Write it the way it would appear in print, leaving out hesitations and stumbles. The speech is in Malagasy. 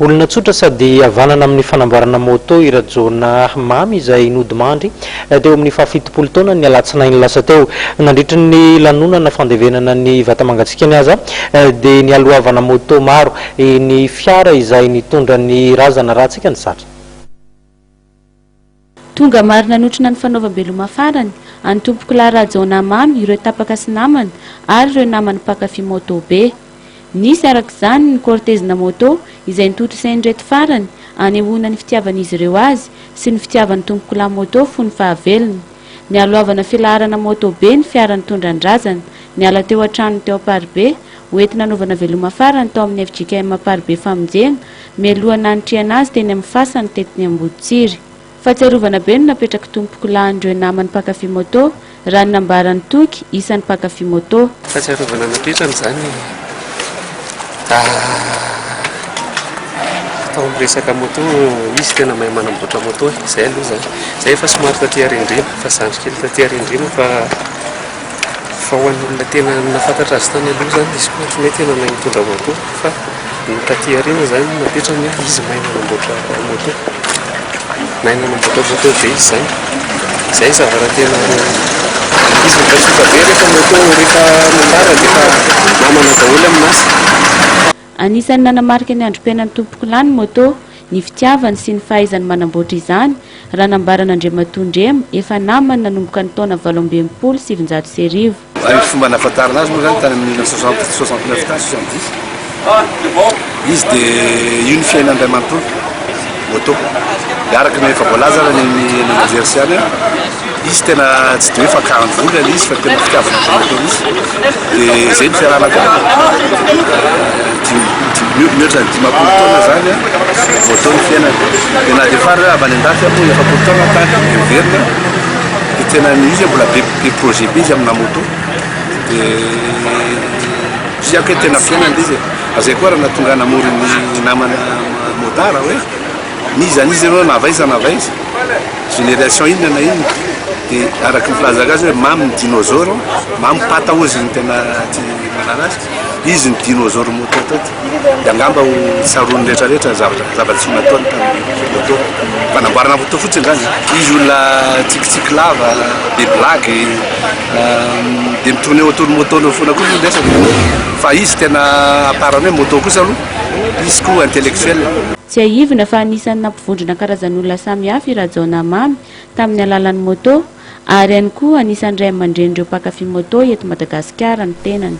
olona tsotra sady havanana amin'ny fanamboarana moto irajona mamy izay nodimandry teo amin'ny fahafitopolo taona ny alatsinainy lasa teo nandritra ny lanonana fandevenana ny vatamangatsika ny aza dia ny alohavana moto maro ny fiara izay nitondra ny razana rahatsika ny satra tonga marina notrina ny fanaovam-beloma farany any tompoko larajona mamy ireo tapaka sy namany ary ireo namany mpakafy moto be nisy arak'izany ny cortezina moto izay nitotro saindreto farany anehoana ny fitiavan'izy ireo azy sy ny fitiavan'ny tompoko la moto fony fahavelony ny alohavana filaharana moto be ny fiara nitondra ny razana ny ala teo an-trano teo Aparibe hoentina naovana veloma farany tao amin'ny FJKM Aparibe famonjena mialohana nitriana azy teny amin'ny fasany tetiny Amboditsiry fahatsiarovana be no napetraka tompoko lahandreo namany mpakafy moto raha ny nambarany toky isan'ny mpakafy moto fahatsiarovana napetrany zany atao miresaka moto izy tena mahay manamboatra moto izay aloha zay efa somary taty arindrina fa zandry kely taty arindrina fa ho an'ny olona tena nafantatra azy tany aloha zany izy koa ohatry tena mahay mitondra moto fa ny taty arina zany napetrany izy mahay manamboatra moto mahay manamboatra moto be izy zany izay zavara tena izy mitatsoka be rehefa moto rehefa mandara dia namana daholo aminazy. Anisan'ny nanamarika ny androm-piainan'ny tompoko lany moto ny fitiavany sy ny fahaizany manamboatra izany raha nambarana Andriamatondrema efa namany nanomboka ny taona 770 Ny fomba nahafantarana azy moa zany tany amin'ny 1969 tany 70 izy dia io ny fiainan'Andray manontolo moto miaraka ny efa voalaza ny Jersey izy tena tsy dia hoe fa 40 volana izy fa tena fitiavana moto izy dia izay ny fiarahana mihoatra ny 10 taona zany moto ny fiainana dia na dia fara avy any an-dafy moa efa 10 taona tany miverina dia tena izy mbola be projet be izy amina moto dia izy ako hoe tena fiainana izy azay koa raha natonga namory ny namana motara hoe nizy zany izy ianao navaiza génération inona na inona dia araky ny filazaka azy hoe mamy ny dinosaure mamy pata ozy ny tena manana azy izy ny dinosaure moto taty dia angamba ho tsaroany rehetrarehetra zava-tsy nataony tamin'ny moto fanamboarana moto fotsiny zany izy olona tsikitsiky lava be blague dia mitourné autour moto no fona koa ndresaka fa izy tena aparany hoe moto kosa aloha izy koa intellectuel tsy aivina fa anisan'ny nampivondrona karazan'olona samihafa irajona mamy tamin'ny alalan'ny moto ary ihany koa anisan'ny ray aman-dren'ireo mpakafy moto eto Madagasikara ny tenany